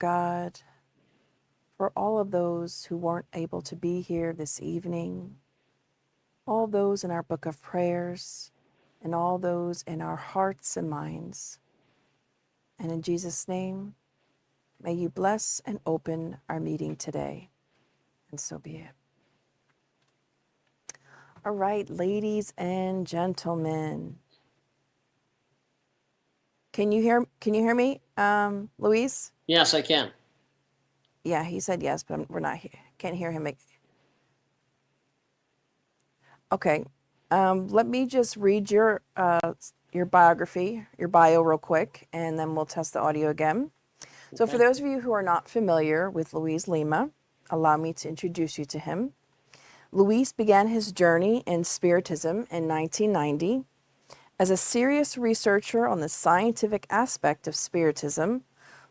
God, for all of those who weren't able to be here this evening, all those in our book of prayers, and all those in our hearts and minds. And in Jesus' name, may you bless and open our meeting today. And so be it. All right, ladies and gentlemen. Can you hear me, Luiz? Yes, I can. Yeah, he said yes, but we're not here. Can't hear him. Okay. Let me just read your biography, your bio real quick, and then we'll test the audio again. So for those of you who are not familiar with Luiz Lima, allow me to introduce you to him. Luiz began his journey in Spiritism in 1990. As a serious researcher on the scientific aspect of Spiritism,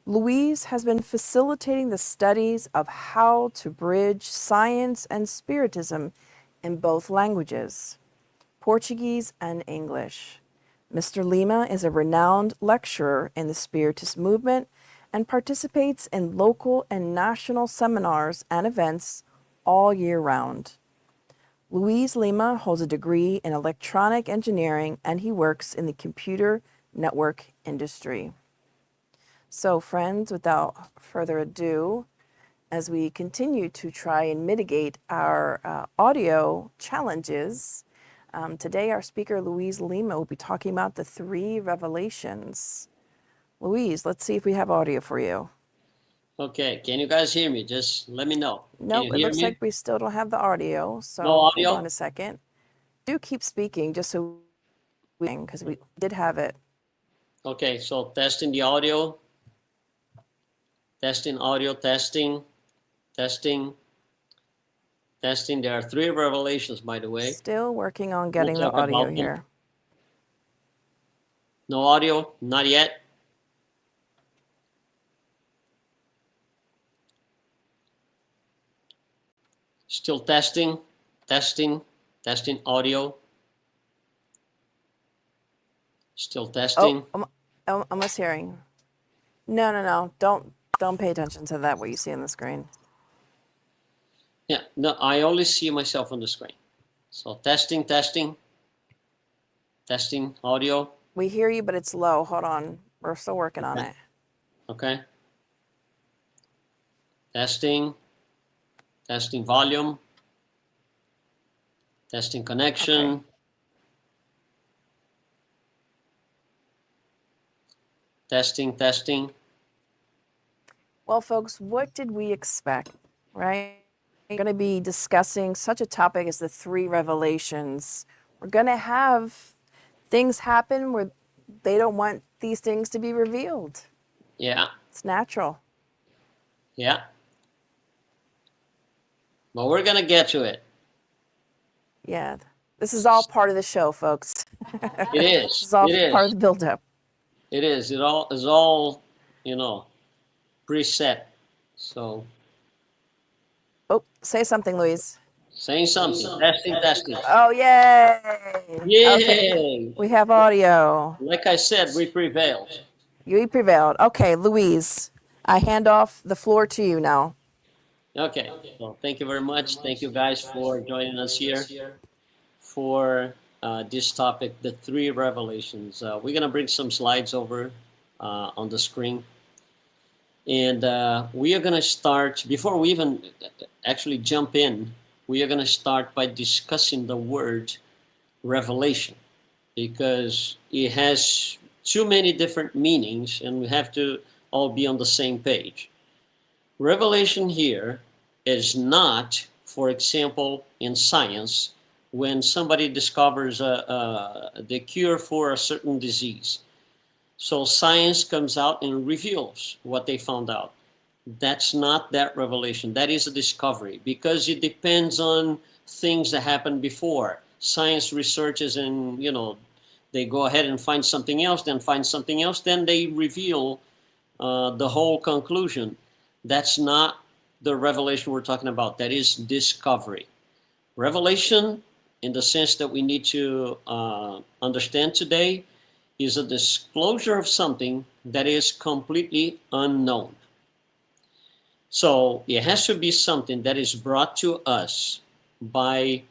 Luiz has been facilitating the studies of how to bridge science and Spiritism in both languages, Portuguese and English. Mr. Lima is a renowned lecturer in the Spiritist movement and participates in local and national seminars and events all year round. Luiz Lima holds a degree in electronic engineering and he works in the computer network industry. So friends, without further ado, as we continue to try and mitigate our audio challenges, today our speaker Luiz Lima will be talking about the 3 revelations. Luiz, let's see if we have audio for you. Okay, can you guys hear me? Just let me know. Nope, it looks like we still don't have the audio, so no audio? hold on a second. Do keep speaking just so because we did have it. Okay, so testing the audio. Testing audio, testing. There are 3 revelations, by the way. Still working on getting the audio here. No audio? Not yet? Still testing audio. Still testing. Oh, I'm almost hearing. No. Don't pay attention to that, what you see on the screen. Yeah, no, I only see myself on the screen. So testing audio. We hear you, but it's low. Hold on. We're still working on it. Okay. Testing volume. Testing connection. Okay. Testing. Well, folks, what did we expect, right? We're going to be discussing such a topic as the 3 revelations. We're going to have things happen where they don't want these things to be revealed. Yeah. It's natural. Yeah. But we're going to get to it. Yeah. This is all part of the show, folks. It is. This is all part of the build-up. It is. It all is all, preset. So. Oh, say something, Luiz. Saying something. Testing. Oh, yay! Yay! Okay. We have audio. Like I said, we prevailed. You prevailed. Okay, Luiz, I hand off the floor to you now. Okay. Well, thank you very much. Thank you guys for joining us here for this topic, the 3 revelations. We're going to bring some slides over on the screen. And we are going to start, before we even actually jump in, we are going to start by discussing the word revelation, because it has too many different meanings and we have to all be on the same page. Revelation here is not, for example, in science, when somebody discovers the cure for a certain disease. So science comes out and reveals what they found out. That's not that revelation. That is a discovery, because it depends on things that happened before. Science researches and, they go ahead and find something else, then they reveal the whole conclusion. That's not the revelation we're talking about. That is discovery. Revelation, in the sense that we need to understand today, is a disclosure of something that is completely unknown. So it has to be something that is brought to us by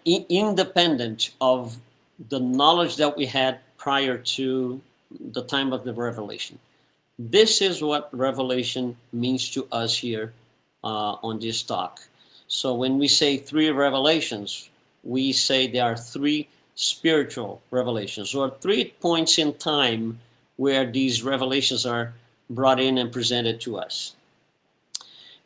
independent of the knowledge that we had prior to the time of the revelation. This is what revelation means to us here on this talk. So when we say three revelations, we say there are three spiritual revelations, or 3 points in time where these revelations are brought in and presented to us.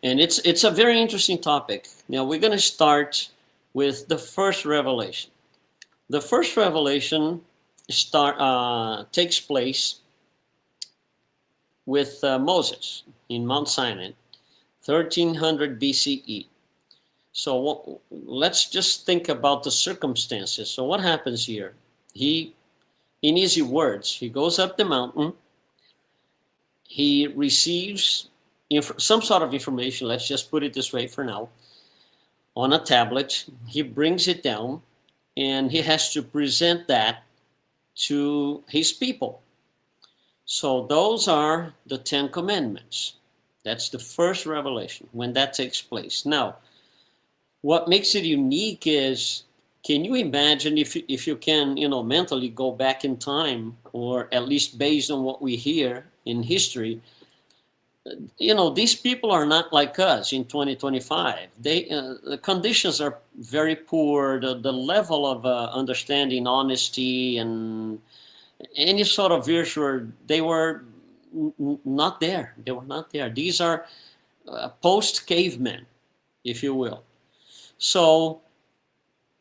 And it's a very interesting topic. Now we're going to start with the first revelation. The first revelation takes place with Moses in Mount Sinai, 1300 BCE. So let's just think about the circumstances. So what happens here? In easy words, he goes up the mountain. He receives some sort of information, let's just put it this way for now, on a tablet. He brings it down, and he has to present that to his people. So those are the 10 Commandments. That's the first revelation, when that takes place. Now, what makes it unique is, can you imagine if you can, mentally go back in time, or at least based on what we hear in history, these people are not like us in 2025. The conditions are very poor. The level of understanding, honesty, and any sort of virtue, they were not there. They were not there. These are post-cavemen, if you will. So,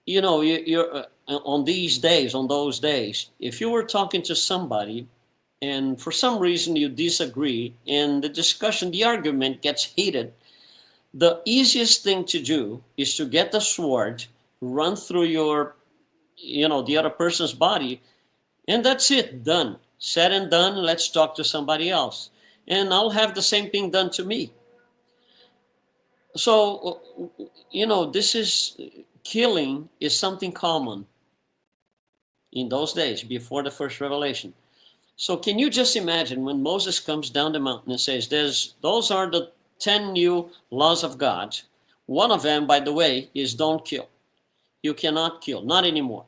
you're on those days, if you were talking to somebody and for some reason you disagree and the argument gets heated, the easiest thing to do is to get the sword, run through the other person's body, and that's it, done. Said and done, let's talk to somebody else. And I'll have the same thing done to me. So, killing is something common in those days before the first revelation. So can you just imagine when Moses comes down the mountain and says, those are the 10 new laws of God. One of them, by the way, is don't kill. You cannot kill, not anymore.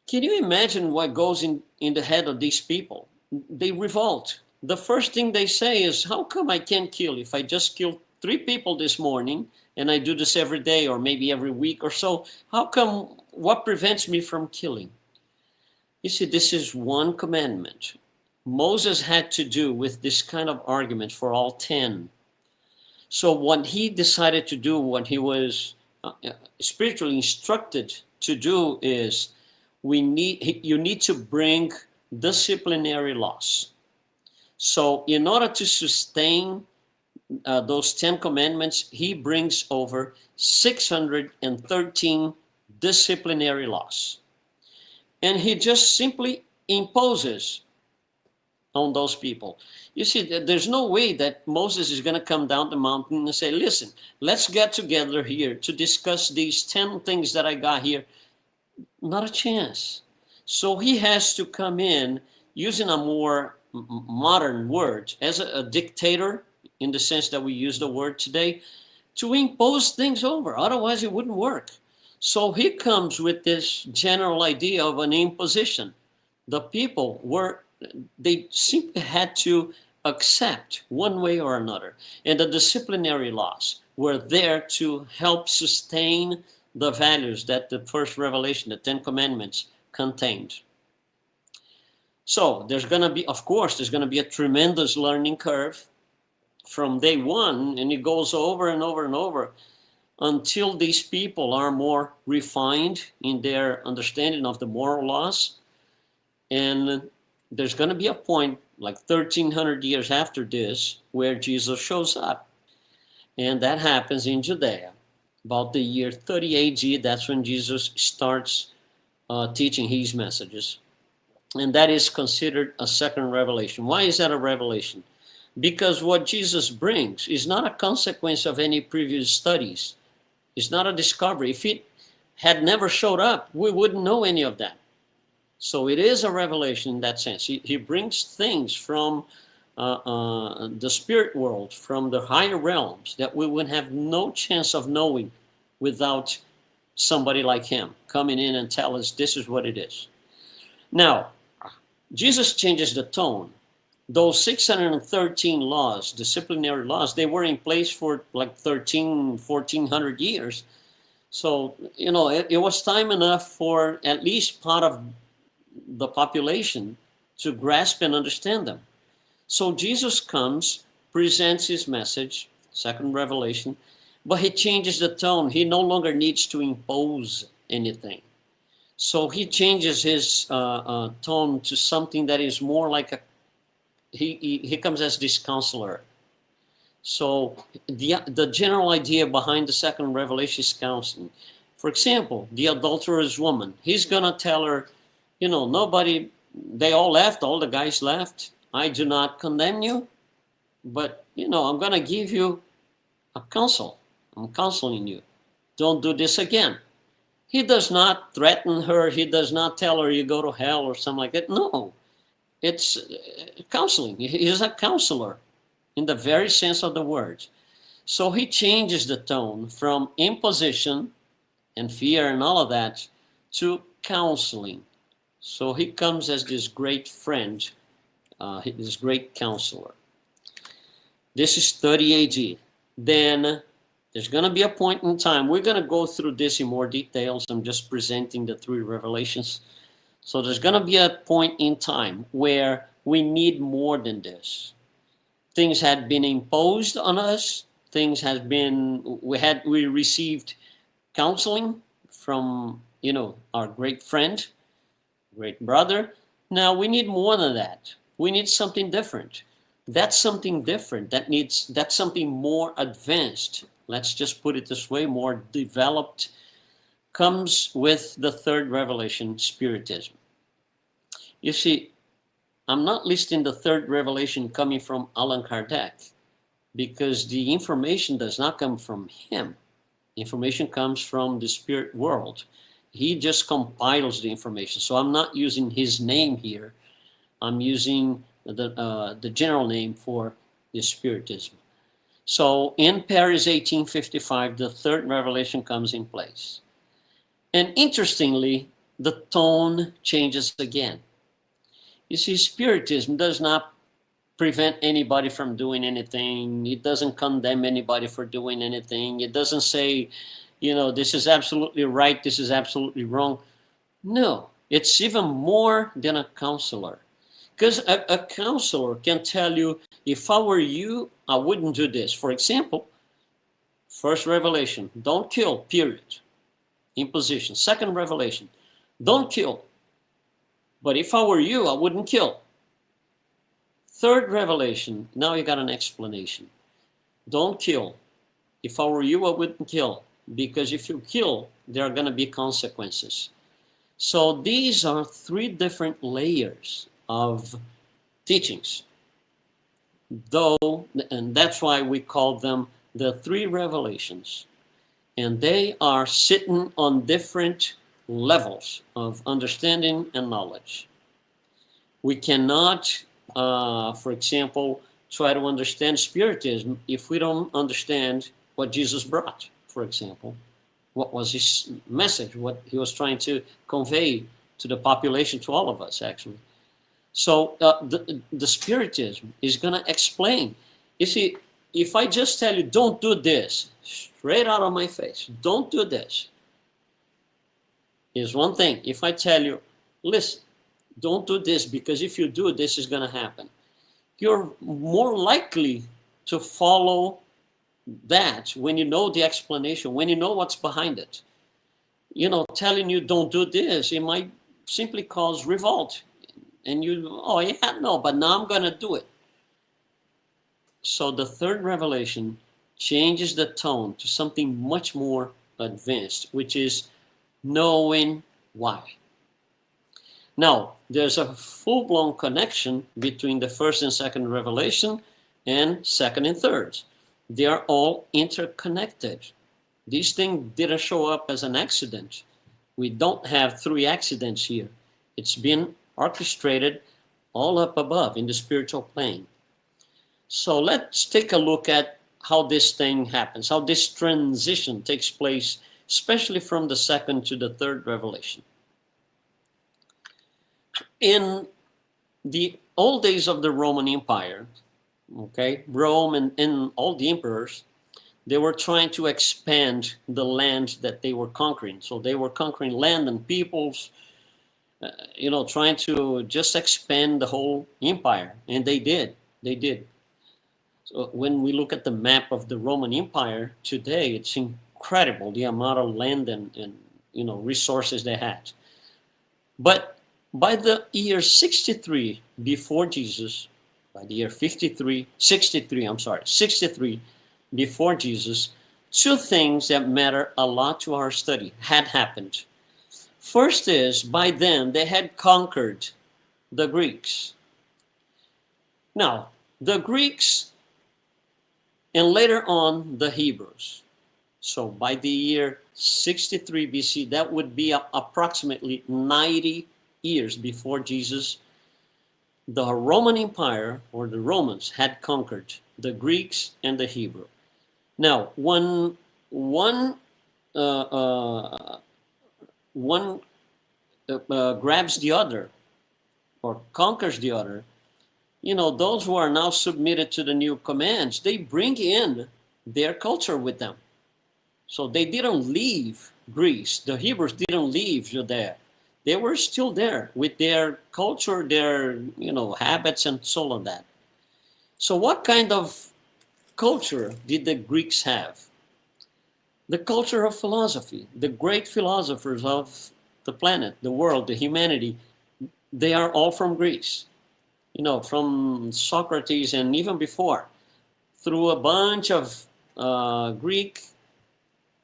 Can you imagine what goes in the head of these people? They revolt. The first thing they say is, how come I can't kill? If I just killed 3 people this morning, and I do this every day or maybe every week or so, what prevents me from killing? You see, this is one commandment. Moses had to do with this kind of argument for all 10. So what he decided to do, what he was spiritually instructed to do is, you need to bring disciplinary laws. So in order to sustain those 10 commandments, he brings over 613 disciplinary laws. And he just simply imposes on those people. You see, there's no way that Moses is going to come down the mountain and say, listen, let's get together here to discuss these 10 things that I got here. Not a chance. So he has to come in using a more modern word, as a dictator, in the sense that we use the word today, to impose things over. Otherwise, it wouldn't work. So he comes with this general idea of an imposition. The people they simply had to accept one way or another. And the disciplinary laws were there to help sustain the values that the first revelation, the 10 Commandments, contained. So there's going to be a tremendous learning curve from day one, and it goes over and over and over until these people are more refined in their understanding of the moral laws. And there's going to be a point, like 1300 years after this, where Jesus shows up. And that happens in Judea. About the year 30 AD, that's when Jesus starts teaching his messages. And that is considered a second revelation. Why is that a revelation? Because what Jesus brings is not a consequence of any previous studies. It's not a discovery. If it had never showed up, we wouldn't know any of that. So it is a revelation in that sense. He brings things from the spirit world, from the higher realms, that we would have no chance of knowing without somebody like him coming in and tell us this is what it is. Now, Jesus changes the tone. Those 613 laws, disciplinary laws, they were in place for like 1400 years. So, it was time enough for at least part of the population to grasp and understand them. So Jesus comes, presents his message, second revelation, but he changes the tone. He no longer needs to impose anything. So he changes his tone to something that is more like he comes as this counselor. So the general idea behind the second revelation is counseling. For example, the adulterous woman, he's going to tell her, nobody, they all left, all the guys left. I do not condemn you, but, I'm going to give you a counsel. I'm counseling you. Don't do this again. He does not threaten her. He does not tell her you go to hell or something like that. No, it's counseling. He's a counselor in the very sense of the word. So he changes the tone from imposition and fear and all of that to counseling. So he comes as this great friend, this great counselor. This is 30 AD. Then there's going to be a point in time. We're going to go through this in more details. I'm just presenting the three revelations. So there's going to be a point in time where we need more than this. Things had been imposed on us. Things had been, we received counseling from, our great friend, great brother. Now we need more than that. We need something different. That's something different. That's something more advanced. Let's just put it this way, more developed, comes with the third revelation, Spiritism. You see, I'm not listing the third revelation coming from Allan Kardec, because the information does not come from him. Information comes from the spirit world. He just compiles the information. So I'm not using his name here. I'm using the general name for the Spiritism. So in Paris 1855, the third revelation comes in place. And interestingly, the tone changes again. You see, Spiritism does not prevent anybody from doing anything. It doesn't condemn anybody for doing anything. It doesn't say, this is absolutely right, this is absolutely wrong. No, it's even more than a counselor. Because a counselor can tell you, if I were you, I wouldn't do this. For example, first revelation, don't kill, period. Imposition. Second revelation, don't kill. But if I were you, I wouldn't kill. Third revelation, now you got an explanation. Don't kill. If I were you, I wouldn't kill. Because if you kill, there are going to be consequences. So these are three different layers of teachings. And that's why we call them the three revelations. And they are sitting on different levels of understanding and knowledge. We cannot, for example, try to understand Spiritism if we don't understand what Jesus brought, for example. What was his message, what he was trying to convey to the population, to all of us, actually. So the Spiritism is going to explain. You see, if I just tell you, don't do this, straight out of my face, don't do this, is one thing. If I tell you, listen, don't do this, because if you do, this is going to happen, you're more likely to follow that when you know the explanation, when you know what's behind it. Telling you don't do this, it might simply cause revolt. And but now I'm going to do it. So the third revelation changes the tone to something much more advanced, which is knowing why. Now, there's a full-blown connection between the first and second revelation and second and third. They are all interconnected. These things didn't show up as an accident. We don't have three accidents here. It's been orchestrated all up above in the spiritual plane. So let's take a look at how this thing happens, how this transition takes place, especially from the second to the third revelation. In the old days of the Roman Empire, okay, Rome and all the emperors, they were trying to expand the land that they were conquering. So they were conquering land and peoples, trying to just expand the whole empire. And they did. They did. So when we look at the map of the Roman Empire today, it's incredible the amount of land and resources they had. But by the year 63 before Jesus, by the year 63 before Jesus, two things that matter a lot to our study had happened. First is, by then, they had conquered the Greeks. Now, the Greeks, and later on, the Hebrews. So by the year 63 BC, that would be approximately 90 years before Jesus, the Roman Empire, or the Romans, had conquered the Greeks and the Hebrew. Now, one grabs the other, or conquers the other, those who are now submitted to the new commands, they bring in their culture with them. So they didn't leave Greece. The Hebrews didn't leave Judea. They were still there with their culture, their, habits and so on that. So what kind of culture did the Greeks have? The culture of philosophy. The great philosophers of the planet, the world, the humanity, they are all from Greece. From Socrates and even before, through a bunch of Greek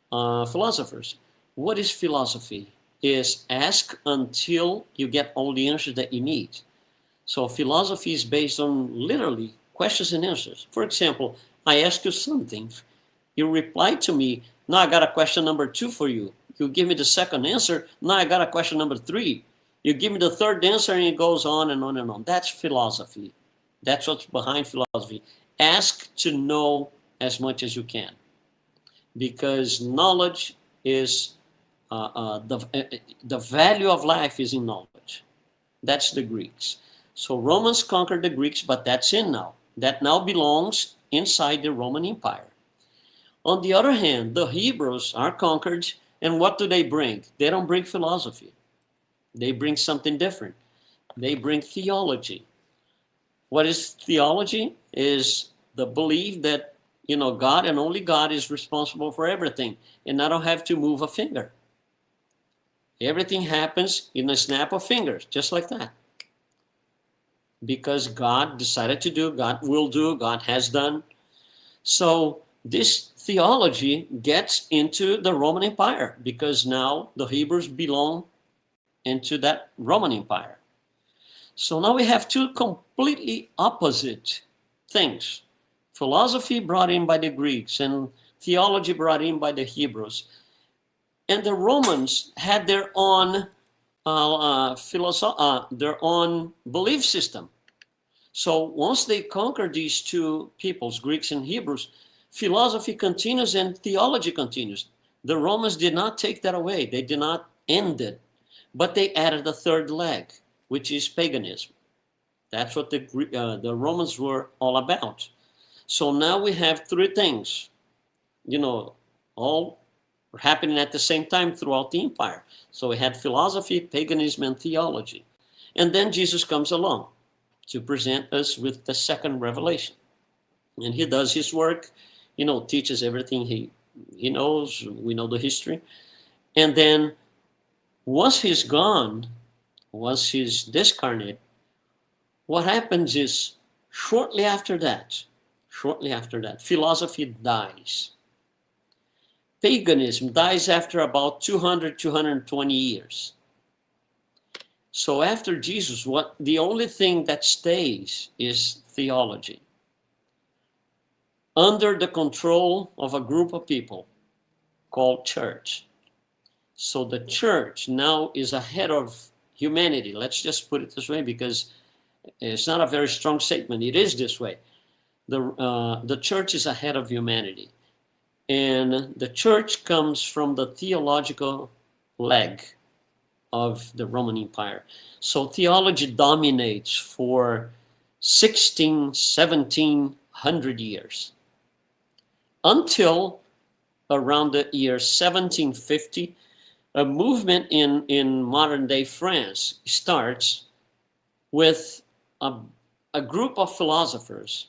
philosophers. What is philosophy? Is ask until you get all the answers that you need. So philosophy is based on literally questions and answers. For example, I ask you something, you reply to me, now I got a question number 2 for you. You give me the second answer, now I got a question number 3. You give me the third answer and it goes on and on and on. That's philosophy. That's what's behind philosophy. Ask to know as much as you can. Because knowledge is, the value of life is in knowledge. That's the Greeks. So Romans conquered the Greeks, but that's in now. That now belongs inside the Roman Empire. On the other hand, the Hebrews are conquered, and what do they bring? They don't bring philosophy. They bring something different. They bring theology. What is theology? Is the belief that, God and only God is responsible for everything. And I don't have to move a finger. Everything happens in a snap of fingers, just like that. Because God decided to do, God will do, God has done. So this theology gets into the Roman Empire because now the Hebrews belong into that Roman Empire. So now we have two completely opposite things. Philosophy brought in by the Greeks and theology brought in by the Hebrews. And the Romans had their own their own belief system. So once they conquered these two peoples, Greeks and Hebrews, philosophy continues and theology continues. The Romans did not take that away. They did not end it. But they added a third leg, which is paganism. That's what the Romans were all about. So now we have three things, all happening at the same time throughout the empire. So we had philosophy, paganism, and theology. And then Jesus comes along to present us with the second revelation. And he does his work, teaches everything he knows. We know the history. And then once he's gone, once he's discarnate, what happens is shortly after that, philosophy dies. Paganism dies after about 200, 220 years. So after Jesus, the only thing that stays is theology. Under the control of a group of people called church. So the church now is ahead of humanity. Let's just put it this way because it's not a very strong statement. It is this way. the church is ahead of humanity. And the church comes from the theological leg of the Roman Empire. So theology dominates for 16, 1700 years until around the year 1750, a movement in modern day France starts with a group of philosophers.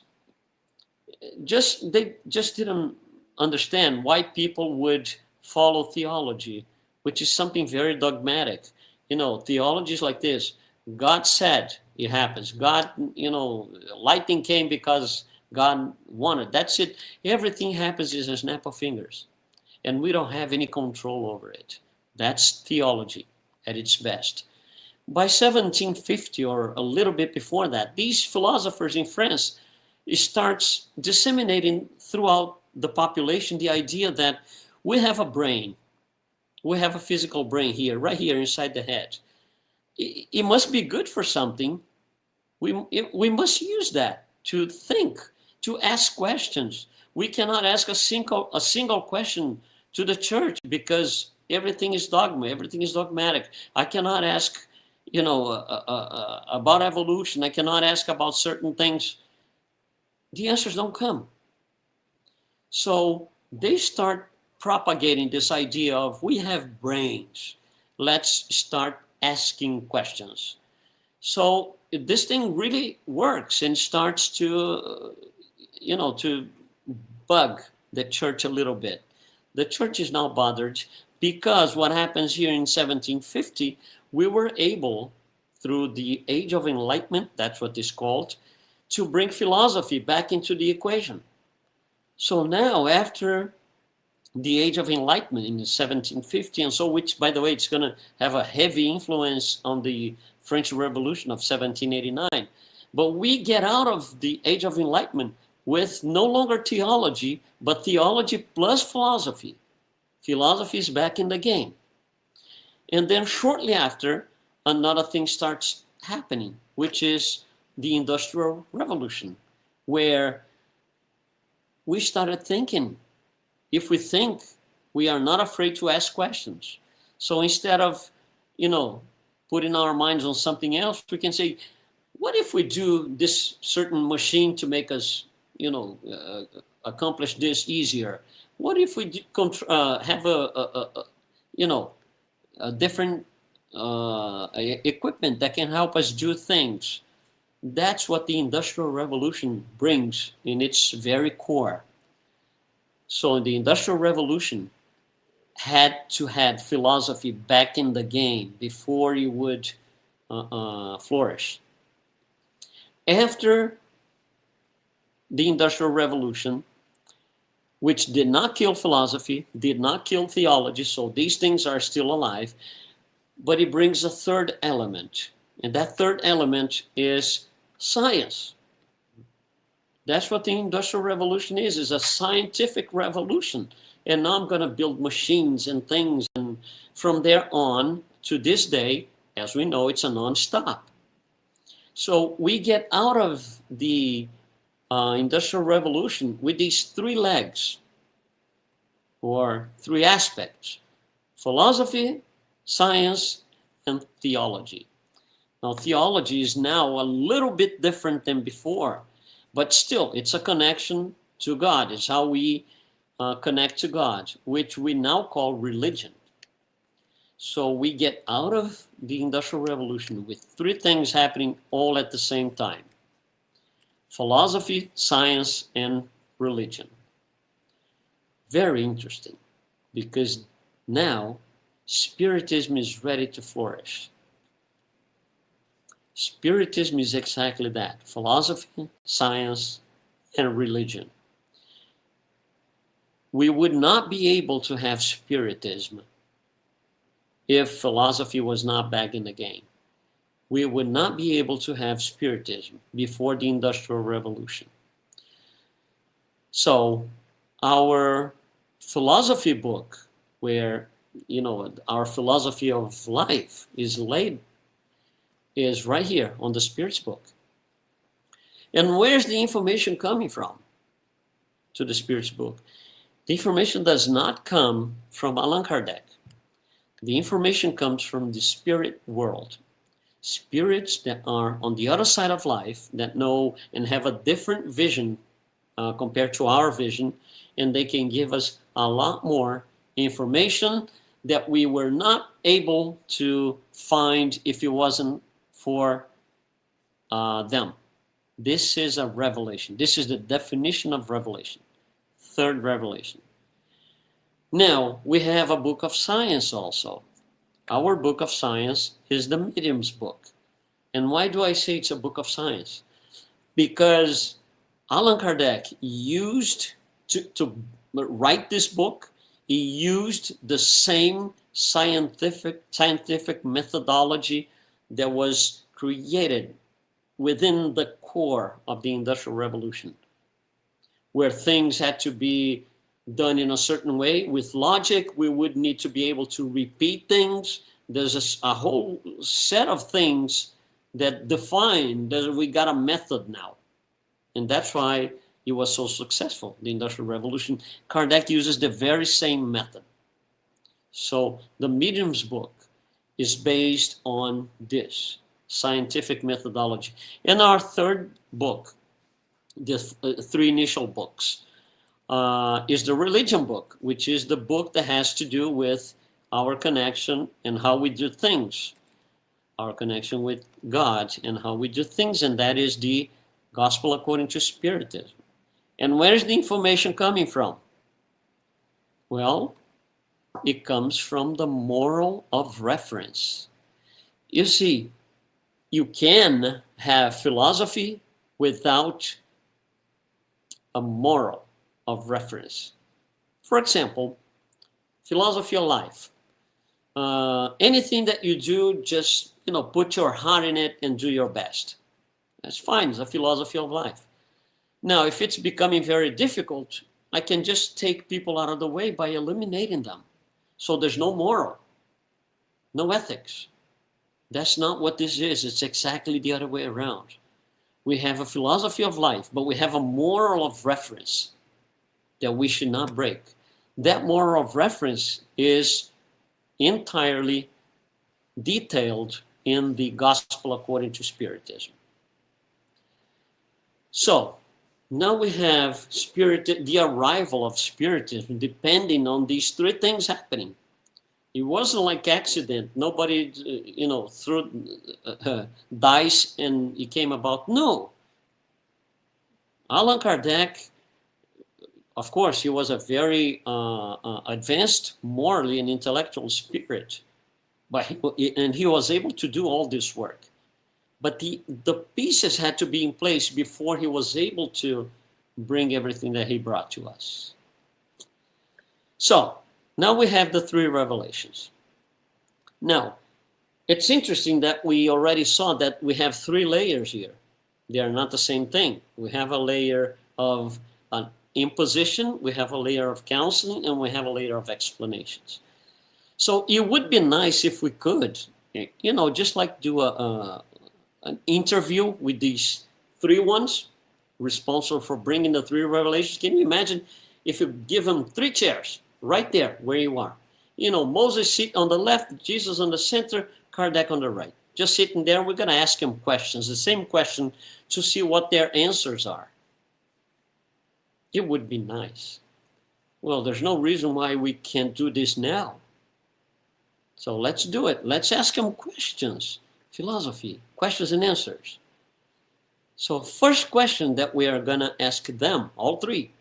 They just didn't understand why people would follow theology, which is something very dogmatic. Theology is like this: God said, it happens. God, lightning came because God wanted. That's it. Everything happens in a snap of fingers, and we don't have any control over it. That's theology at its best. By 1750, or a little bit before that, these philosophers in France starts disseminating throughout the population the idea that we have a brain. We have a physical brain here, right here inside the head. It must be good for something. We must use that to think, to ask questions. We cannot ask a single question to the church because everything is dogma, everything is dogmatic. I cannot ask, about evolution. I cannot ask about certain things. The answers don't come. So they start propagating this idea of we have brains. Let's start asking questions. So this thing really works and starts to, to bug the church a little bit. The church is now bothered because what happens here in 1750, we were able, through the Age of Enlightenment, that's what it's called, to bring philosophy back into the equation. So now, after the Age of Enlightenment in 1750, and so, which, by the way, it's going to have a heavy influence on the French Revolution of 1789. But we get out of the Age of Enlightenment with no longer theology, but theology plus philosophy. Philosophy is back in the game. And then shortly after, another thing starts happening, which is the Industrial Revolution, where we started thinking. If we think, we are not afraid to ask questions. So instead of, putting our minds on something else, we can say, what if we do this certain machine to make us, accomplish this easier? What if we have a different equipment that can help us do things? That's what the Industrial Revolution brings in its very core. So the Industrial Revolution had to have philosophy back in the game before it would flourish. After the Industrial Revolution, which did not kill philosophy, did not kill theology, so these things are still alive, but it brings a third element, and that third element is science. That's what the Industrial Revolution is a scientific revolution. And now I'm going to build machines and things, and from there on to this day, as we know, it's a non-stop. So we get out of the Industrial Revolution with these three legs, or three aspects: philosophy, science, and theology. Now, theology is now a little bit different than before, but still, it's a connection to God. It's how we connect to God, which we now call religion. So we get out of the Industrial Revolution with three things happening all at the same time: philosophy, science, and religion. Very interesting, because now Spiritism is ready to flourish. Spiritism is exactly that: philosophy, science, and religion. We would not be able to have Spiritism if philosophy was not back in the game. We would not be able to have Spiritism before the Industrial Revolution. So our philosophy book, where our philosophy of life is laid, is right here on the Spirit's book. And where's the information coming from to the Spirit's book? The information does not come from Allan Kardec. The information comes from the spirit world. Spirits that are on the other side of life, that know and have a different vision compared to our vision, and they can give us a lot more information that we were not able to find if it wasn't for them. This is a revelation. This is the definition of revelation. Third revelation. Now, we have a book of science also. Our book of science is the medium's book. And why do I say it's a book of science? Because Allan Kardec used to write this book, he used the same scientific methodology that was created within the core of the Industrial Revolution, where things had to be done in a certain way. With logic, we would need to be able to repeat things. There's a whole set of things that define that we got a method now. And that's why it was so successful, the Industrial Revolution. Kardec uses the very same method. So the medium's book is based on this scientific methodology. And our third book, the three initial books, is the religion book, which is the book that has to do with our connection and how we do things, our connection with God and how we do things, and that is the Gospel according to Spiritism. And where is the information coming from? Well, it comes from the moral of reference. You see, you can have philosophy without a moral of reference. For example, philosophy of life. Anything that you do, just put your heart in it and do your best. That's fine. It's a philosophy of life. Now, if it's becoming very difficult, I can just take people out of the way by eliminating them. So there's no moral, no ethics. That's not what this is. It's exactly the other way around. We have a philosophy of life, but we have a moral of reference that we should not break. That moral of reference is entirely detailed in the Gospel according to Spiritism. So, now we have the arrival of Spiritism depending on these three things happening. It wasn't like accident. Nobody, threw dice and it came about. No. Allan Kardec, of course, he was a very advanced morally and intellectual spirit, and he was able to do all this work. But the pieces had to be in place before he was able to bring everything that he brought to us. So, now we have the three revelations. Now, it's interesting that we already saw that we have three layers here. They are not the same thing. We have a layer of an imposition, we have a layer of counseling, and we have a layer of explanations. So it would be nice if we could, just like do an interview with these three ones responsible for bringing the three revelations. Can you imagine if you give them three chairs right there where you are? Moses sit on the left, Jesus on the center, Kardec on the right. Just sitting there, we're going to ask him questions, the same question, to see what their answers are. It would be nice. Well, there's no reason why we can't do this now. So let's do it. Let's ask them questions. Philosophy, questions and answers. So first question that we are going to ask them, all three.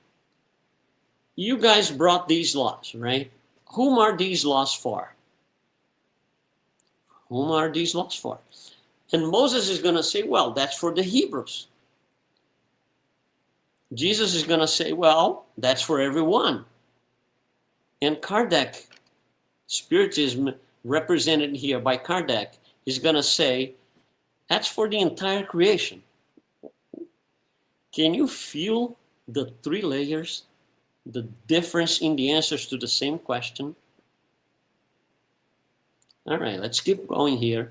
You guys brought these laws, right? Whom are these laws for? Whom are these laws for? And Moses is going to say, well, that's for the Hebrews. Jesus is going to say, well, that's for everyone. And Kardec, Spiritism represented here by Kardec, is going to say, that's for the entire creation. Can you feel the three layers, the difference in the answers to the same question? All right, let's keep going here.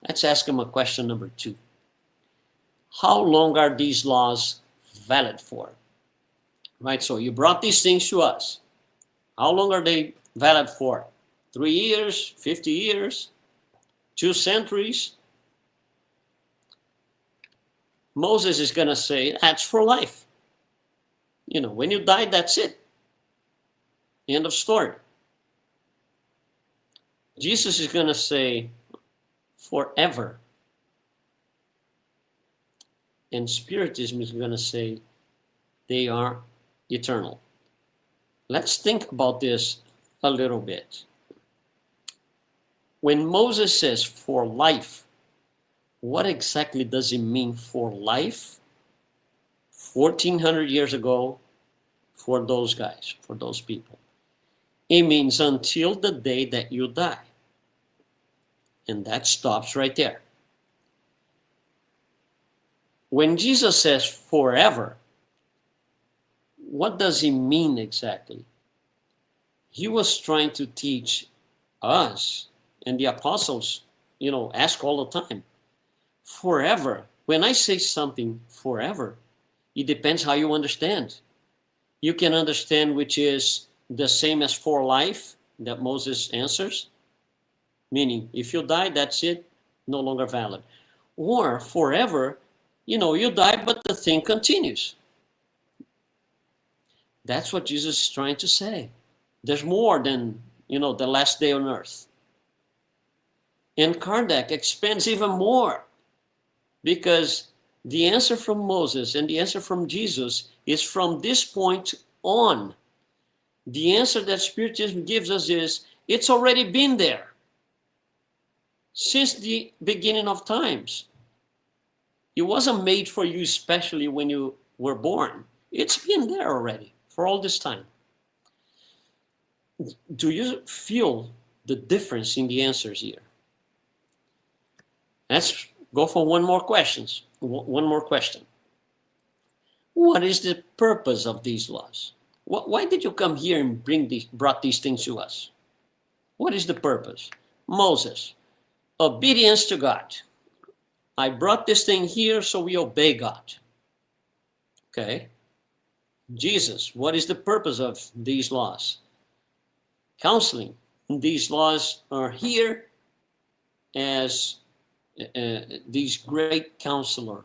Let's ask him a question number 2. how long are these laws valid for? Right, so you brought these things to us. How long are they valid for? 3 years, 50 years, 2 centuries? Moses is going to say, that's for life. You know, when you die, that's it. End of story. Jesus is going to say, forever. And Spiritism is going to say, they are eternal. Let's think about this a little bit. When Moses says for life, what exactly does it mean for life 1400 years ago for those guys, for those people? It means until the day that you die. And that stops right there. When Jesus says forever, what does he mean exactly? He was trying to teach us, and the apostles, ask all the time, forever. When I say something forever, it depends how you understand. You can understand which is the same as for life that Moses answers, meaning if you die, that's it, no longer valid. Or forever, you die, but the thing continues. That's what Jesus is trying to say. There's more than, the last day on earth. And Kardec expands even more, because the answer from Moses and the answer from Jesus is from this point on. The answer that Spiritism gives us is, it's already been there since the beginning of times. It wasn't made for you especially when you were born. It's been there already for all this time. Do you feel the difference in the answers here? Let's go for one more question. What is the purpose of these laws? Why did you come here and brought these things to us? What is the purpose? Moses, obedience to God. I brought this thing here so we obey God. Okay. Jesus, what is the purpose of these laws? Counseling. These laws are here as these great counselor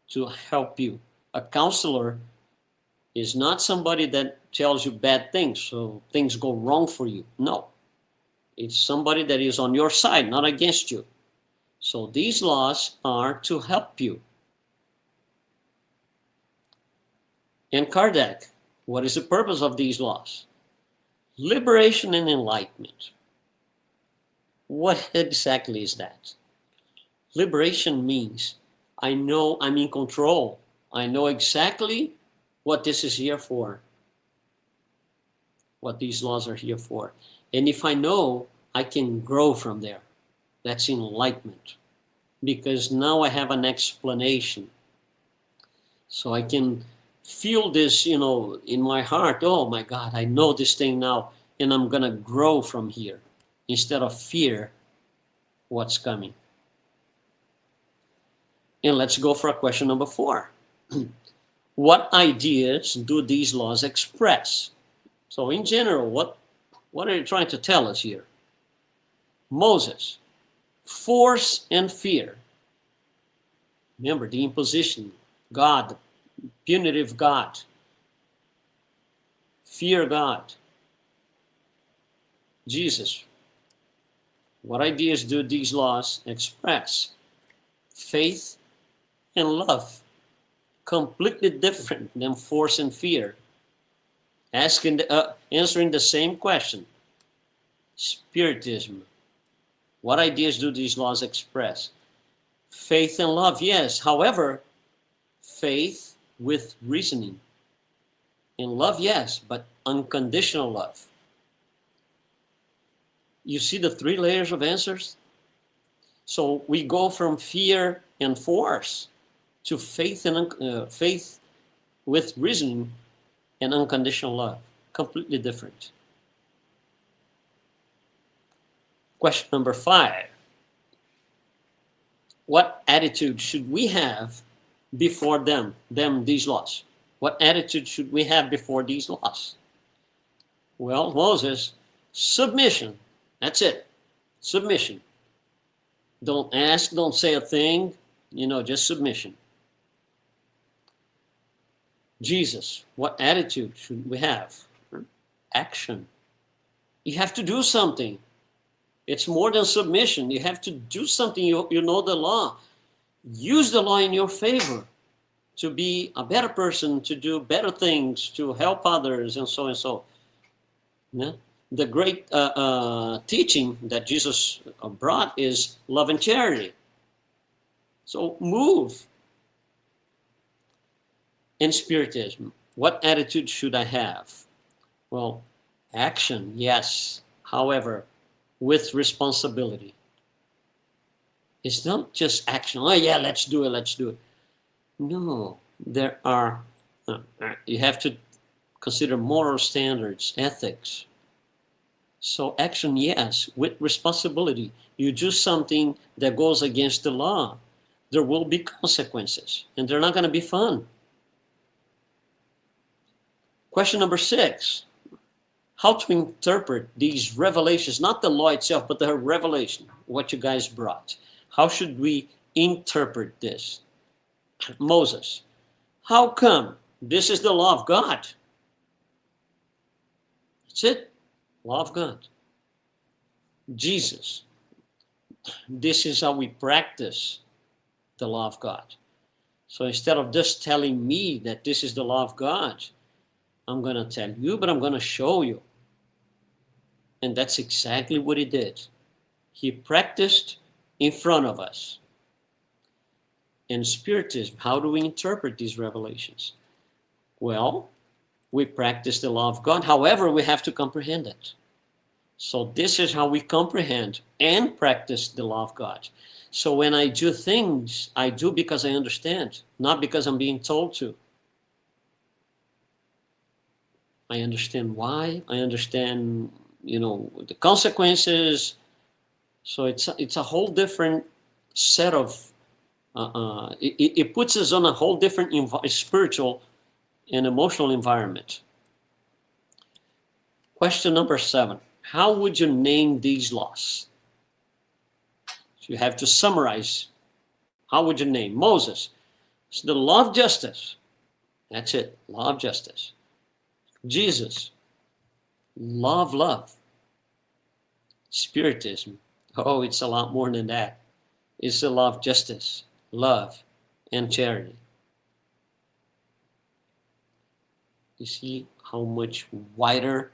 to help you. A counselor is not somebody that tells you bad things, so things go wrong for you. No. It's somebody that is on your side, not against you. So these laws are to help you. And Kardec, what is the purpose of these laws? Liberation and enlightenment. What exactly is that? Liberation means I know I'm in control. I know exactly what this is here for, what these laws are here for. And if I know, I can grow from there. That's enlightenment. Because now I have an explanation. So I can feel this, in my heart. Oh my God, I know this thing now, and I'm going to grow from here instead of fear what's coming. And let's go for question number 4. What ideas do these laws express? So in general, what are you trying to tell us here? Moses, force and fear. Remember the imposition, God, punitive God. Fear God. Jesus, what ideas do these laws express? Faith and love. Completely different than force and fear. Answering the same question. Spiritism. What ideas do these laws express? Faith and love, yes. However, faith with reasoning. And love, yes, but unconditional love. You see the 3 layers of answers? So we go from fear and force to faith and faith with reasoning and unconditional love. Completely different. Question number 5. What attitude should we have before these laws? What attitude should we have before these laws? Well, Moses, submission. That's it. Submission. Don't ask, don't say a thing, just submission. Jesus, what attitude should we have? Action. You have to do something. It's more than submission. You have to do something. You know the law. Use the law in your favor to be a better person, to do better things, to help others, and so and so. Yeah? The great teaching that Jesus brought is love and charity. So move. In Spiritism, what attitude should I have? Well, action, yes. However, with responsibility. It's not just action. Oh yeah, let's do it. No, you have to consider moral standards, ethics. So action, yes, with responsibility. You do something that goes against the law, there will be consequences, and they're not going to be fun. Question number 6, how to interpret these revelations, not the law itself, but the revelation, what you guys brought. How should we interpret this? Moses, how come this is the law of God? That's it, law of God. Jesus, this is how we practice the law of God. So instead of just telling me that this is the law of God, I'm going to tell you, but I'm going to show you. And that's exactly what he did. He practiced in front of us. In Spiritism, how do we interpret these revelations? Well, we practice the law of God. However, we have to comprehend it. So this is how we comprehend and practice the law of God. So when I do things, I do because I understand, not because I'm being told to. I understand why. I understand, the consequences. So it's a whole different set of. It puts us on a whole different spiritual and emotional environment. Question number 7: how would you name these laws? So you have to summarize. How would you name? Moses, it's the law of justice. That's it, law of justice. Jesus, law of love. Spiritism, oh, it's a lot more than that. It's the law of justice, love, and charity. You see how much wider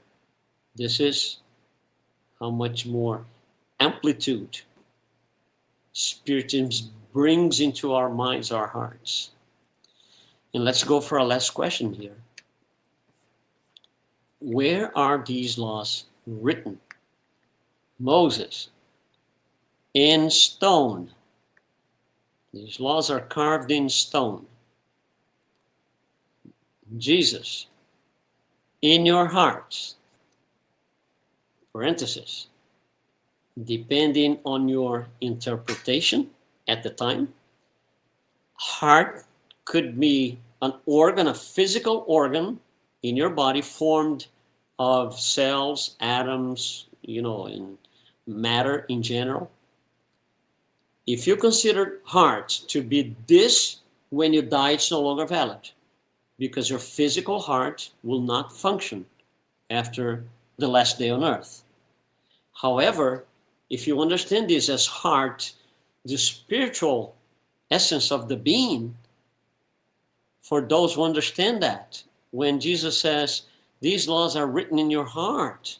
this is? How much more amplitude Spiritism brings into our minds, our hearts. And let's go for our last question here. Where are these laws written? Moses, in stone. These laws are carved in stone. Jesus, in your hearts. Parenthesis. Depending on your interpretation at the time. Heart could be an organ, a physical organ in your body formed of cells, atoms, in matter in general. If you consider heart to be this, when you die, it's no longer valid because your physical heart will not function after the last day on earth. However, if you understand this as heart, the spiritual essence of the being, for those who understand that, when Jesus says, these laws are written in your heart,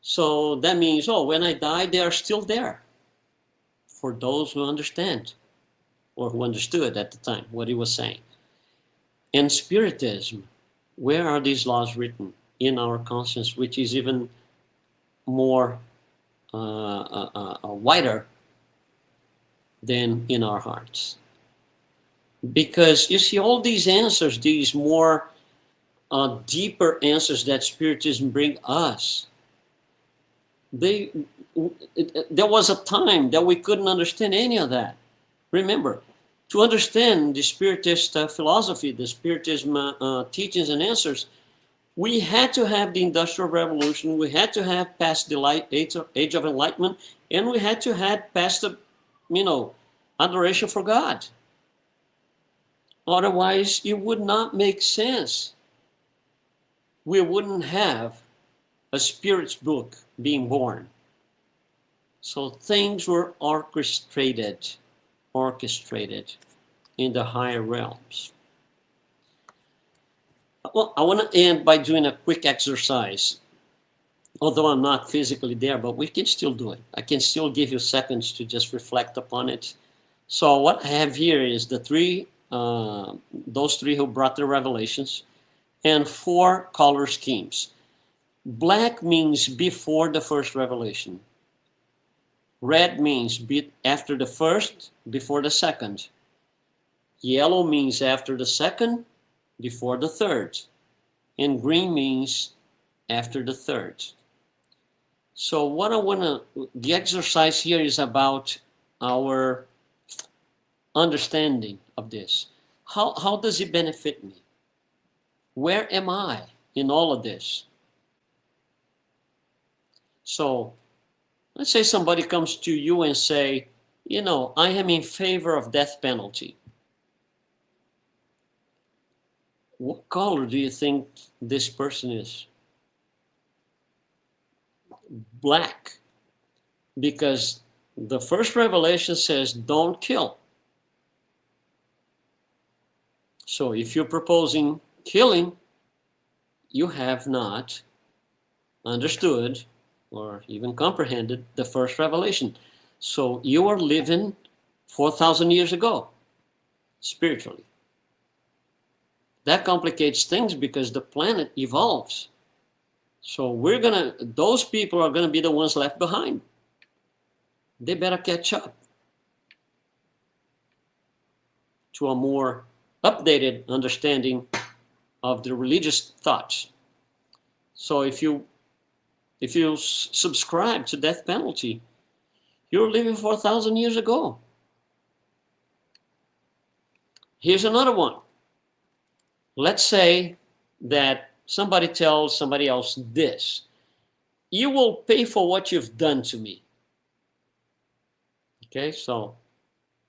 so that means, when I die, they are still there. For those who understand, or who understood at the time what he was saying. In Spiritism, where are these laws written? In our conscience, which is even more wider than in our hearts. Because you see, all these answers, these more deeper answers that Spiritism bring us, there was a time that we couldn't understand any of that. Remember, To understand the Spiritist philosophy, the Spiritism teachings and answers, we had to have the Industrial Revolution, we had to have past the age of Enlightenment, and we had to have past the, adoration for God. Otherwise, it would not make sense. We wouldn't have a spirit's book being born. So things were orchestrated in the higher realms. Well, I want to end by doing a quick exercise. Although I'm not physically there, but we can still do it. I can still give you seconds to just reflect upon it. So what I have here is the those three who brought the revelations, and 4 color schemes. Black means before the first revelation. Red means after the first, before the second. Yellow means after the second, before the third. And green means after the third. So the exercise here is about our understanding of this. How does it benefit me? Where am I in all of this? So let's say somebody comes to you and say, I am in favor of death penalty. What color do you think this person is? Black. Because the first revelation says, don't kill. So if you're proposing killing, you have not understood or even comprehended the first revelation. So you are living 4,000 years ago, spiritually. That complicates things because the planet evolves. So those people are gonna be the ones left behind. They better catch up to a more updated understanding of the religious thoughts. So if you subscribe to death penalty, you're living 4,000 years ago. Here's another one. Let's say that somebody tells somebody else this: you will pay for what you've done to me. Okay, so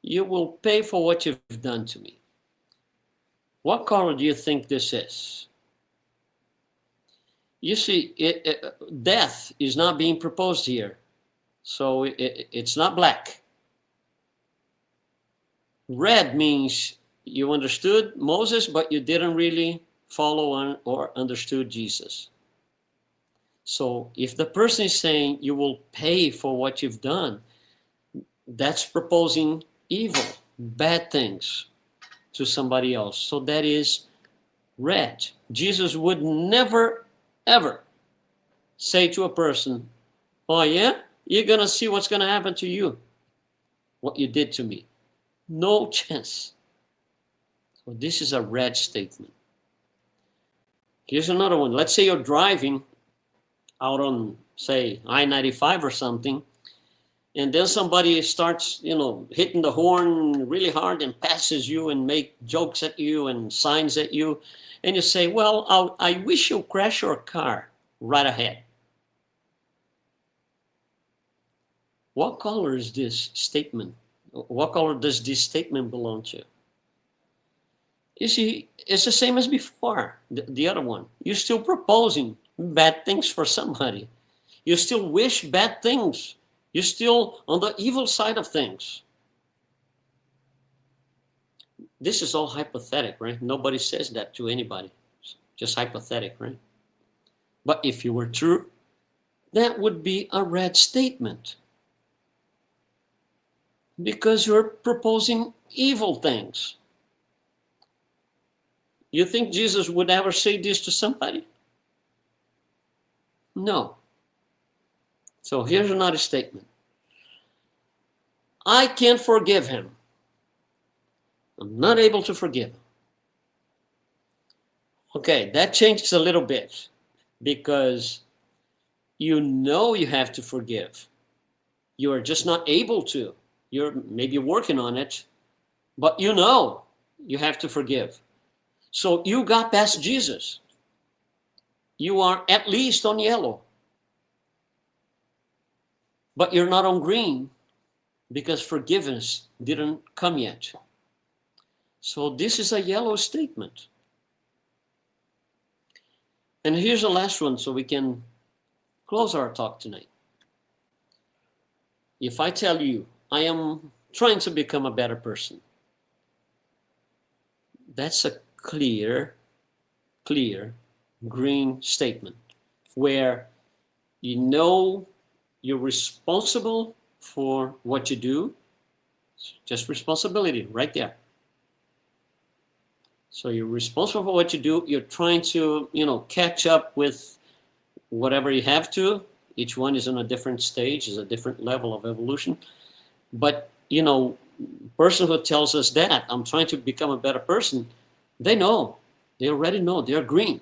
you will pay for what you've done to me. What color do you think this is? You see, death is not being proposed here. So it's not black. Red means you understood Moses, but you didn't really follow on or understood Jesus. So if the person is saying you will pay for what you've done, that's proposing evil, bad things to somebody else. So that is red. Jesus would never, ever say to a person, oh yeah, you're going to see what's going to happen to you, what you did to me. No chance. So this is a red statement. Here's another one. Let's say you're driving out on, say, I-95 or something, and then somebody starts, hitting the horn really hard and passes you and make jokes at you and signs at you. And you say, well, I wish you'd crash your car right ahead. What color is this statement? What color does this statement belong to? You see, it's the same as before, the other one. You're still proposing bad things for somebody. You still wish bad things. You're still on the evil side of things. This is all hypothetical, right? Nobody says that to anybody. It's just hypothetical, right? But if you were true, that would be a red statement. Because you're proposing evil things. You think Jesus would ever say this to somebody? No. So here's another statement. I can't forgive him. I'm not able to forgive him. Okay, that changes a little bit because you have to forgive. You are just not able to. You're maybe working on it, but you have to forgive. So you got past Jesus. You are at least on yellow, but you're not on green because forgiveness didn't come yet. So this is a yellow statement. And here's the last one so we can close our talk tonight. If I tell you I am trying to become a better person, that's a clear green statement where you're responsible for what you do. Just responsibility right there. So you're responsible for what you do. You're trying to, catch up with whatever you have to. Each one is on a different stage, is a different level of evolution. But, person who tells us that, I'm trying to become a better person, they know. They already know. They're green.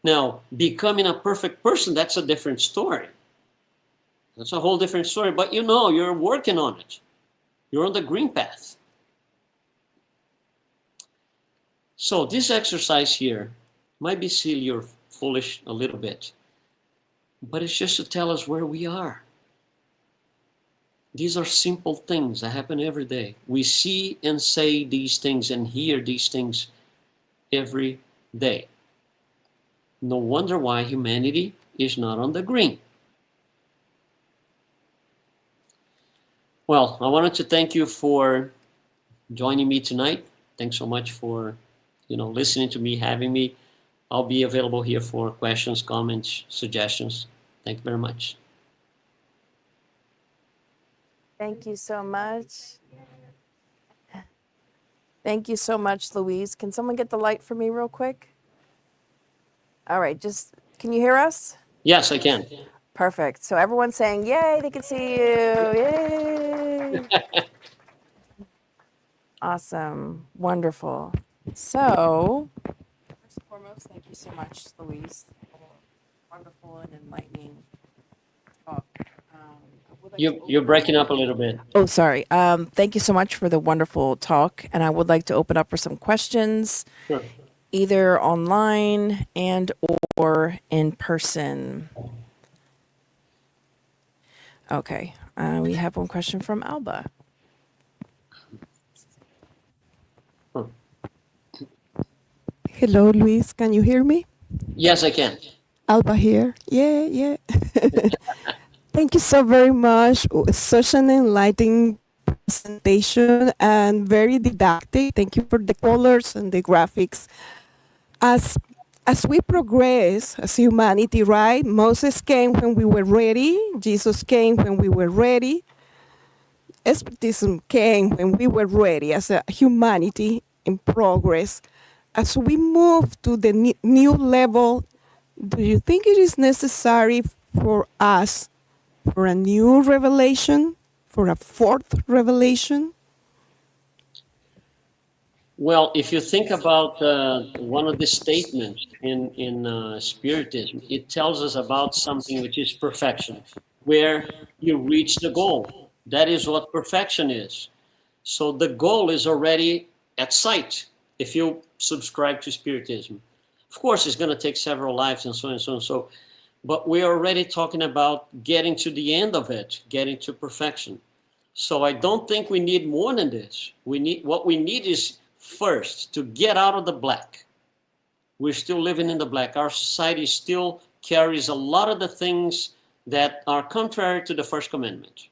Now, becoming a perfect person, that's a different story. That's a whole different story. But you're working on it. You're on the green path. So this exercise here might be silly or foolish a little bit, but it's just to tell us where we are. These are simple things that happen every day. We see and say these things and hear these things every day. No wonder why humanity is not on the green. Well, I wanted to thank you for joining me tonight. Thanks so much for, listening to me, having me. I'll be available here for questions, comments, suggestions. Thank you very much. Thank you so much. Thank you so much, Luiz. Can someone get the light for me real quick? All right, can you hear us? Yes, I can. Perfect. So everyone's saying, yay, they can see you. Yay. Awesome. Wonderful. So, first and foremost, thank you so much, Luiz. Wonderful and enlightening talk. You're breaking up a little bit. Oh, sorry. Thank you so much for the wonderful talk. And I would like to open up for some questions, Sure. either online and or in person. Okay. We have one question from Alba. Hello, Luis. Can you hear me? Yes, I can. Alba here. Yeah. Thank you so very much. Such an enlightening presentation and very didactic. Thank you for the colors and the graphics. As we progress as humanity, right? Moses came when we were ready. Jesus came when we were ready. Spiritism came when we were ready as a humanity in progress. As we move to the new level, do you think it is necessary for us for a new revelation, for a fourth revelation? Well, if you think about one of the statements in Spiritism, it tells us about something which is perfection, where you reach the goal. That is what perfection is. So the goal is already at sight if you subscribe to Spiritism. Of course, it's going to take several lives and so on and so on. So, but we're already talking about getting to the end of it, getting to perfection. So I don't think we need more than this. What we need is first to get out of the black. We're still living in the black. Our society still carries a lot of the things that are contrary to the first commandment.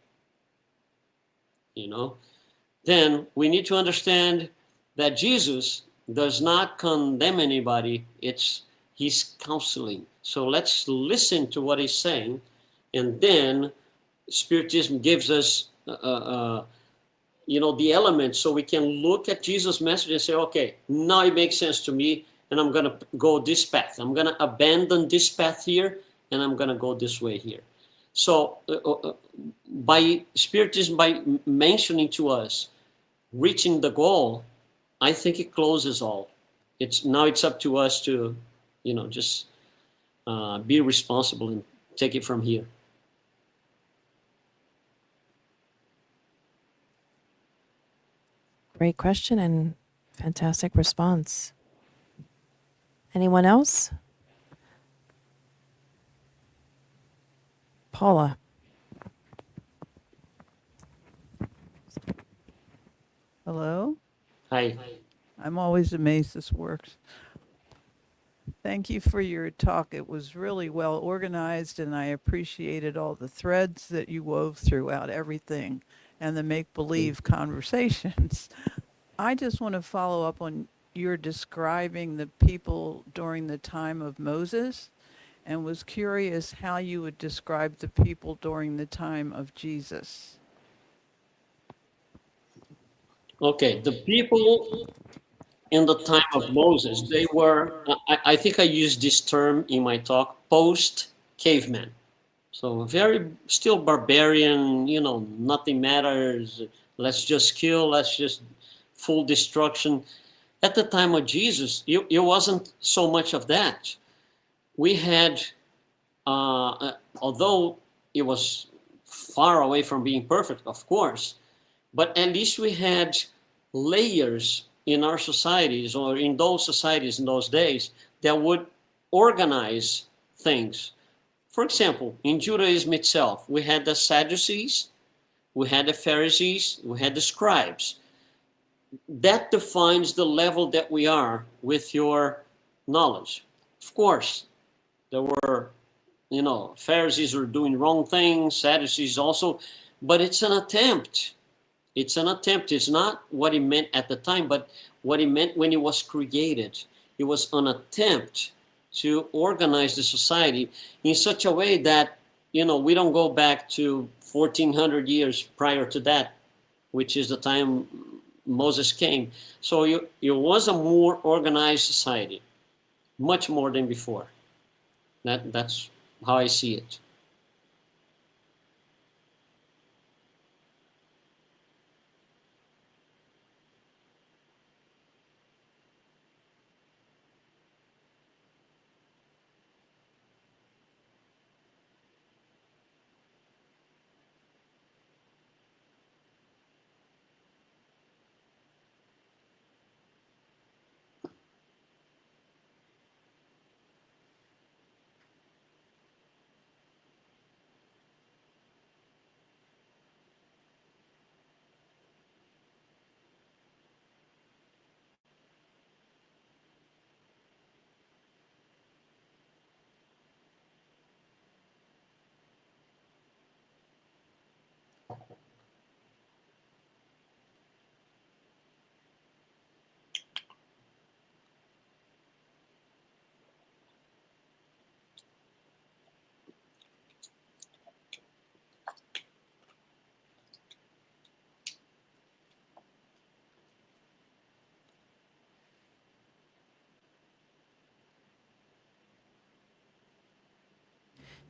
Then we need to understand that Jesus does not condemn anybody. He's counseling. So let's listen to what he's saying, and then Spiritism gives us the elements so we can look at Jesus' message and say, okay, now it makes sense to me, and I'm going to go this path. I'm going to abandon this path here, and I'm going to go this way here. So by Spiritism, by mentioning to us reaching the goal, I think it closes all. Now it's up to us to, just be responsible and take it from here. Great question and fantastic response. Anyone else? Paula. Hello? Hi. I'm always amazed this works. Thank you for your talk. It was really well organized, and I appreciated all the threads that you wove throughout everything and the make believe conversations. I just want to follow up on your describing the people during the time of Moses and was curious how you would describe the people during the time of Jesus. Okay, the people in the time of Moses, they were, I think I used this term in my talk, post-caveman. So very still barbarian, nothing matters. Let's just kill, let's just full destruction. At the time of Jesus, it wasn't so much of that. We had, although it was far away from being perfect, of course, but at least we had layers in our societies or in those societies in those days that would organize things. For example, in Judaism itself, we had the Sadducees, we had the Pharisees, we had the scribes. That defines the level that we are with your knowledge. Of course, there were, Pharisees were doing wrong things, Sadducees also, but it's an attempt. It's an attempt. It's not what it meant at the time, but what it meant when it was created. It was an attempt to organize the society in such a way that, we don't go back to 1400 years prior to that, which is the time Moses came. So it was a more organized society, much more than before. That's how I see it.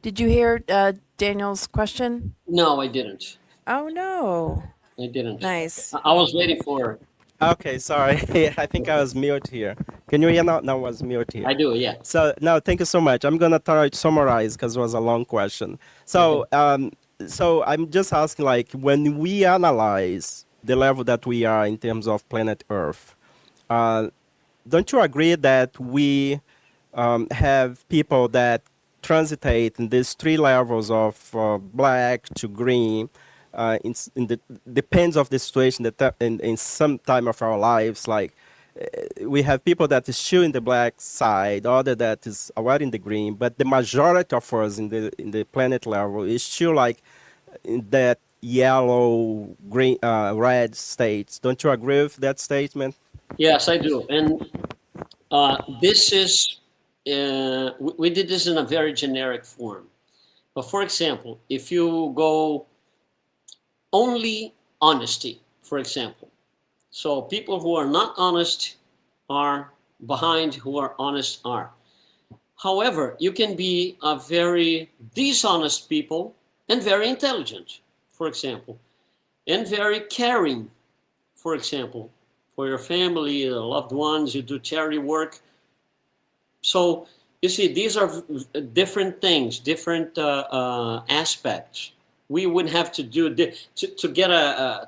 Did you hear Daniel's question? No, I didn't. Oh, no. I didn't. Nice. I was waiting for. Okay, sorry. I think I was mute here. Can you hear now? Now I was mute here. I do, yeah. So no, thank you so much. I'm gonna try to summarize because it was a long question. So so I'm just asking, like, when we analyze the level that we are in terms of planet Earth, don't you agree that we have people that transitate in these three levels of black to green? In the depends of the situation that in some time of our lives, like we have people that is still in the black side, other that is already in the green, but the majority of us in the planet level is still like in that yellow, green, red states. Don't you agree with that statement? Yes, I do. And this is, we did this in a very generic form. But for example, if you go only honesty, for example. So people who are not honest are behind, who are honest are. However, you can be a very dishonest people and very intelligent, for example, and very caring, for example, for your family, loved ones, you do charity work. So you see, these are different things, different aspects we would have to do to get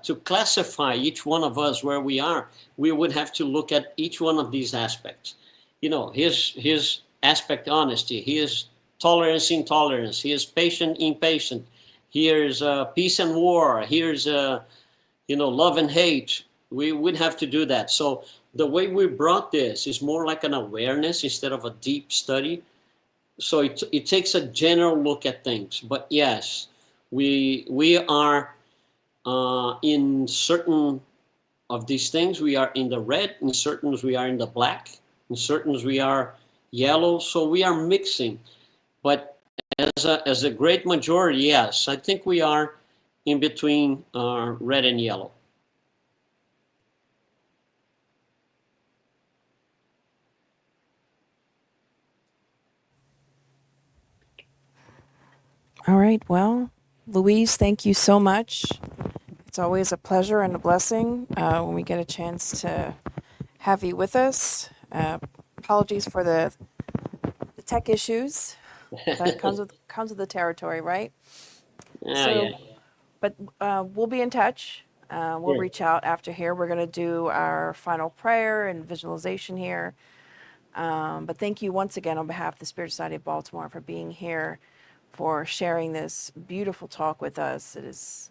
to classify each one of us where we are. We would have to look at each one of these aspects. His aspect honesty, his tolerance intolerance, his patient impatient. Here's peace and war. Here's love and hate. We would have to do that. So the way we brought this is more like an awareness instead of a deep study. So it takes a general look at things. But yes, we are in certain of these things, we are in the red, in certain we are in the black, in certain we are yellow. So we are mixing. But as a great majority, yes, I think we are in between red and yellow. All right. Well, Luiz, thank you so much. It's always a pleasure and a blessing when we get a chance to have you with us. Apologies for the tech issues. That comes with the territory, right? Yeah. But we'll be in touch. We'll Sure. reach out after here. We're going to do our final prayer and visualization here. But thank you once again on behalf of the Spirit Society of Baltimore for being here, for sharing this beautiful talk with us. It is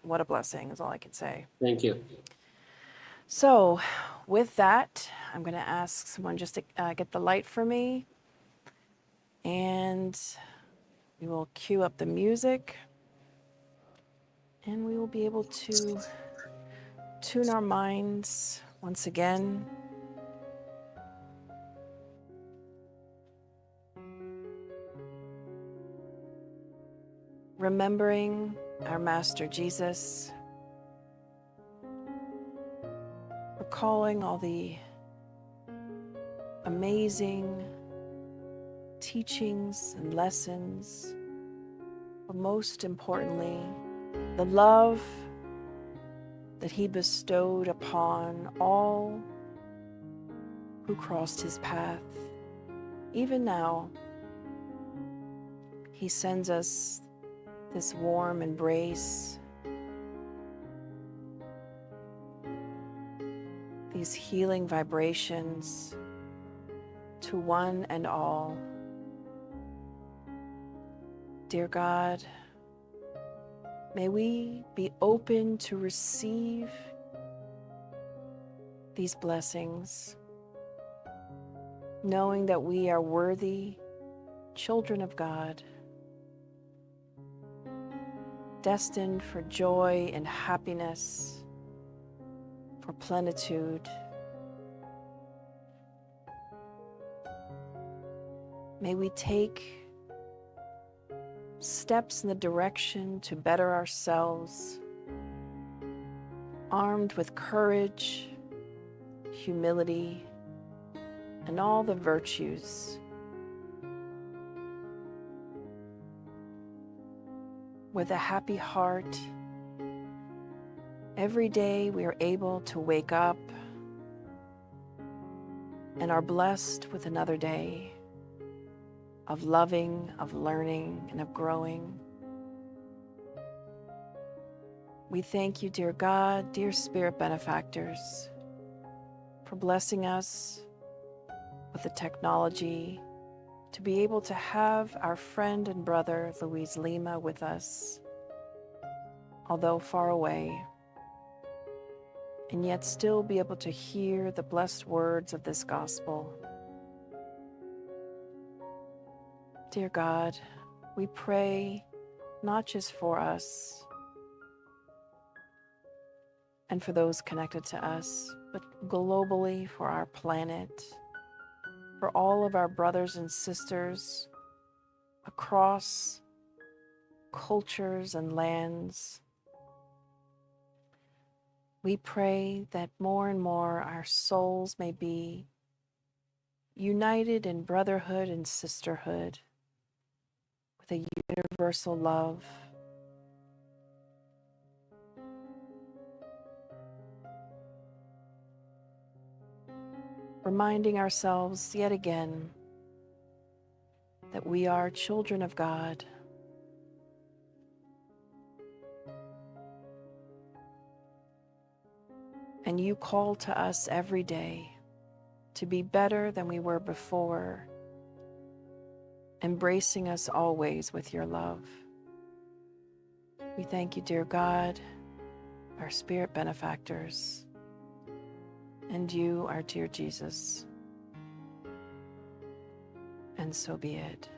what a blessing is all I can say. Thank you. So with that, I'm going to ask someone just to get the light for me. And we will cue up the music. And we will be able to tune our minds once again. Remembering our Master Jesus. Recalling all the amazing teachings and lessons, but most importantly, the love that he bestowed upon all who crossed his path. Even now, he sends us this warm embrace, these healing vibrations to one and all. Dear God, may we be open to receive these blessings, knowing that we are worthy children of God, destined for joy and happiness, for plenitude. May we take steps in the direction to better ourselves, armed with courage, humility, and all the virtues. With a happy heart, every day we are able to wake up and are blessed with another day of loving, of learning, and of growing. We thank you, dear God, dear Spirit benefactors, for blessing us with the technology to be able to have our friend and brother, Luiz Lima, with us, although far away, and yet still be able to hear the blessed words of this gospel. Dear God, we pray not just for us and for those connected to us, but globally for our planet, for all of our brothers and sisters across cultures and lands. We pray that more and more our souls may be united in brotherhood and sisterhood, with a universal love. Reminding ourselves yet again that we are children of God, And you call to us every day to be better than we were before, embracing us always with your love. We thank you, dear God, our spirit benefactors, and you, our dear Jesus. And so be it.